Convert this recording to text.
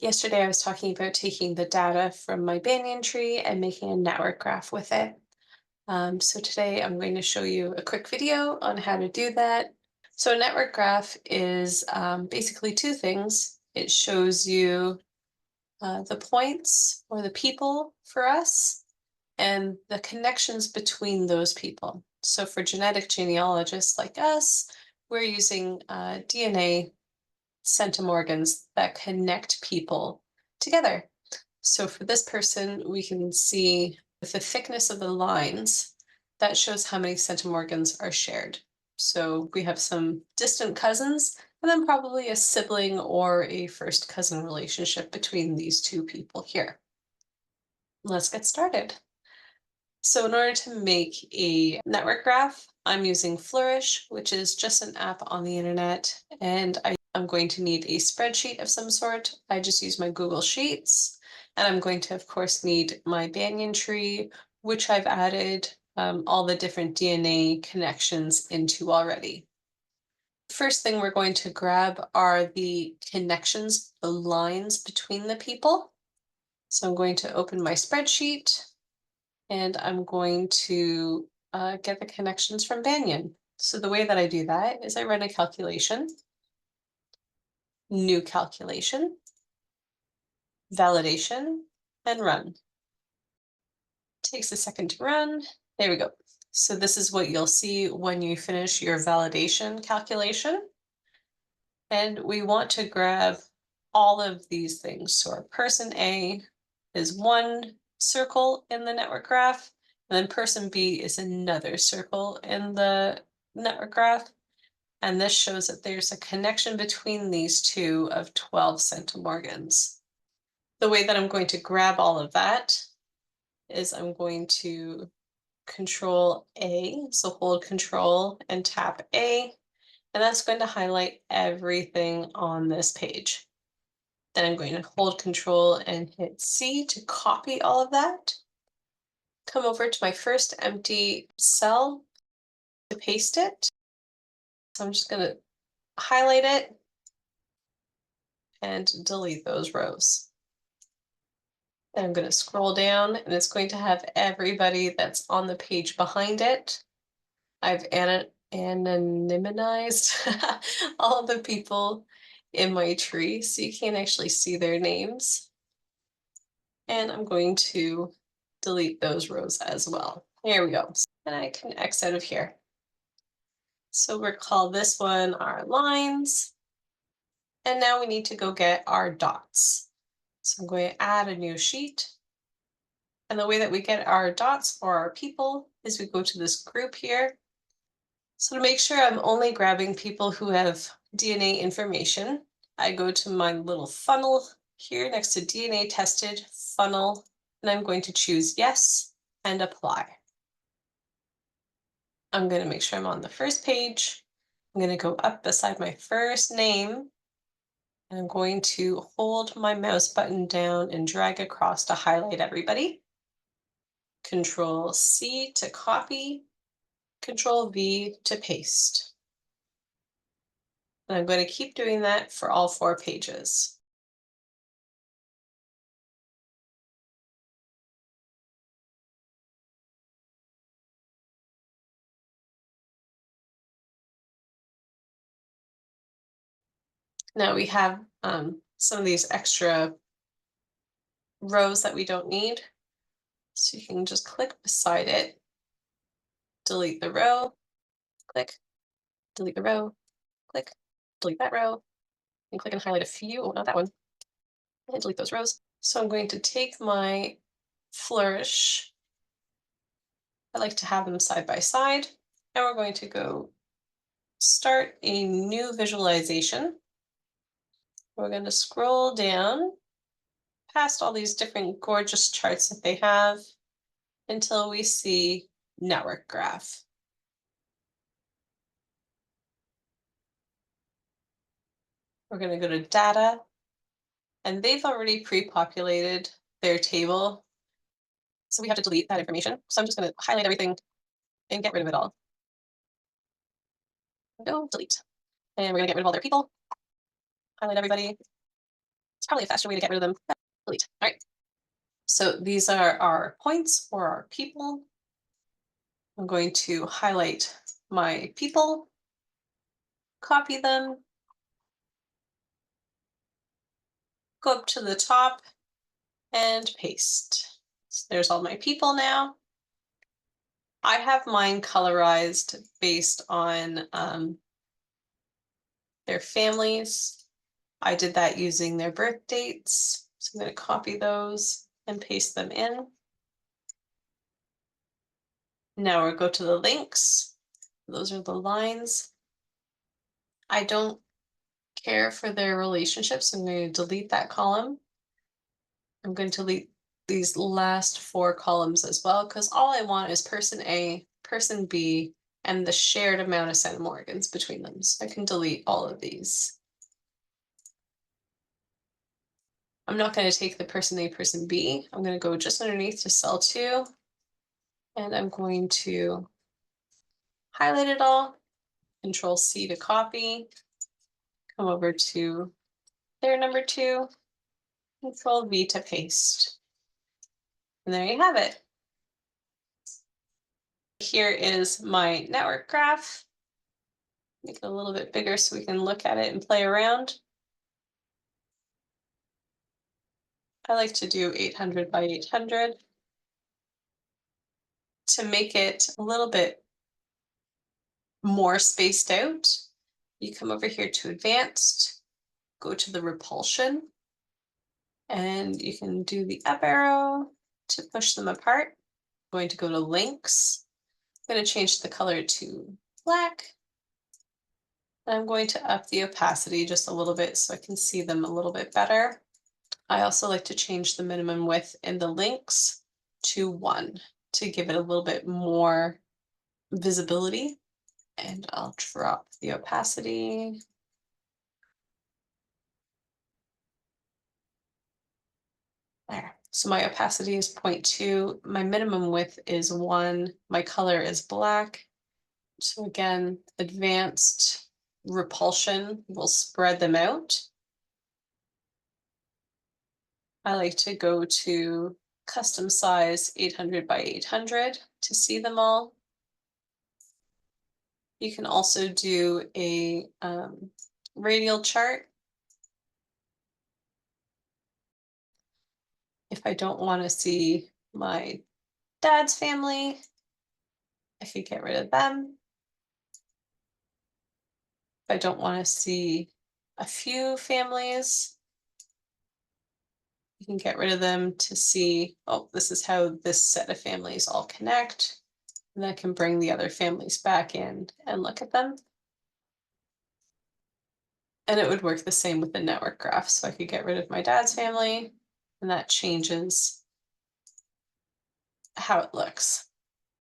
Yesterday, I was talking about taking the data from my banyan tree and making a network graph with it. So today I'm going to show you a quick video on how to do that. So a network graph is basically two things. It shows you the points or the people for us and the connections between those people. So for genetic genealogists like us, we're using DNA centimorgans that connect people together. So for this person, we can see with the thickness of the lines, that shows how many centimorgans are shared. So we have some distant cousins, and then probably a sibling or a first cousin relationship between these two people here. Let's get started. So in order to make a network graph, I'm using Flourish, which is just an app on the internet, and I'm going to need a spreadsheet of some sort. I just use my Google Sheets, and I'm going to, of course, need my banyan tree, which I've added all the different DNA connections into already. First thing we're going to grab are the connections, the lines between the people. So I'm going to open my spreadsheet, and I'm going to get the connections from Banyan. So the way that I do that is I run a calculation, new calculation, validation, and run. Takes a second to run. There we go. So this is what you'll see when you finish your validation calculation. And we want to grab all of these things. So our person A is one circle in the network graph, and then person B is another circle in the network graph. And this shows that there's a connection between these two of 12 centimorgans. The way that I'm going to grab all of that is I'm going to Control A, so hold Control and tap A, and that's going to highlight everything on this page. Then I'm going to hold Control and hit C to copy all of that. Come over to my first empty cell to paste it. So I'm just going to highlight it and delete those rows. Then I'm going to scroll down, and it's going to have everybody that's on the page behind it. I've anonymized all of the people in my tree, so you can't actually see their names. And I'm going to delete those rows as well. There we go. And I can X out of here. So we'll call this one our lines. And now we need to go get our dots. So I'm going to add a new sheet. And the way that we get our dots for our people is we go to this group here. So to make sure I'm only grabbing people who have DNA information, I go to my little funnel here next to DNA tested funnel, and I'm going to choose yes and apply. I'm going to make sure I'm on the first page. I'm going to go up beside my first name, and I'm going to hold my mouse button down and drag across to highlight everybody. Control C to copy, Control V to paste. And I'm going to keep doing that for all 4 pages. Now we have some of these extra rows that we don't need. So you can just click beside it, delete the row, click, delete the row, click, delete that row, and click and highlight a few, oh, not that one, and delete those rows. So I'm going to take my Flourish. I like to have them side by side, and we're going to go start a new visualization. We're going to scroll down past all these different gorgeous charts that they have until we see network graph. We're going to go to data, and they've already pre-populated their table. So we have to delete that information. So I'm just going to highlight everything and get rid of it all. Go delete. And we're going to get rid of all their people. Highlight everybody. It's probably a faster way to get rid of them. Delete. All right. So these are our points or our people. I'm going to highlight my people, copy them, go up to the top and paste. So there's all my people now. I have mine colorized based on their families. I did that using their birth dates. So I'm going to copy those and paste them in. Now we'll go to the links. Those are the lines. I don't care for their relationships. So I'm going to delete that column. I'm going to delete these last 4 columns as well, because all I want is person A, person B, and the shared amount of centimorgans between them. So I can delete all of these. I'm not going to take the person A, person B. I'm going to go just underneath to cell 2, and I'm going to highlight it all, Control C to copy, come over to their number 2, Control V to paste. And there you have it. Here is my network graph. Make it a little bit bigger so we can look at it and play around. I like to do 800 by 800 to make it a little bit more spaced out. You come over here to advanced, go to the repulsion, and you can do the up arrow to push them apart. I'm going to go to links. I'm going to change the color to black. And I'm going to up the opacity just a little bit so I can see them a little bit better. I also like to change the minimum width in the links to 1 to give it a little bit more visibility. And I'll drop the opacity. There. So my opacity is 0.2. My minimum width is 1. My color is black. So again, advanced repulsion will spread them out. I like to go to custom size 800 by 800 to see them all. You can also do a radial chart. If I don't want to see my dad's family, I could get rid of them. If I don't want to see a few families, you can get rid of them to see, oh, this is how this set of families all connect. And I can bring the other families back in and look at them. And it would work the same with the network graph. So I could get rid of my dad's family, and that changes how it looks.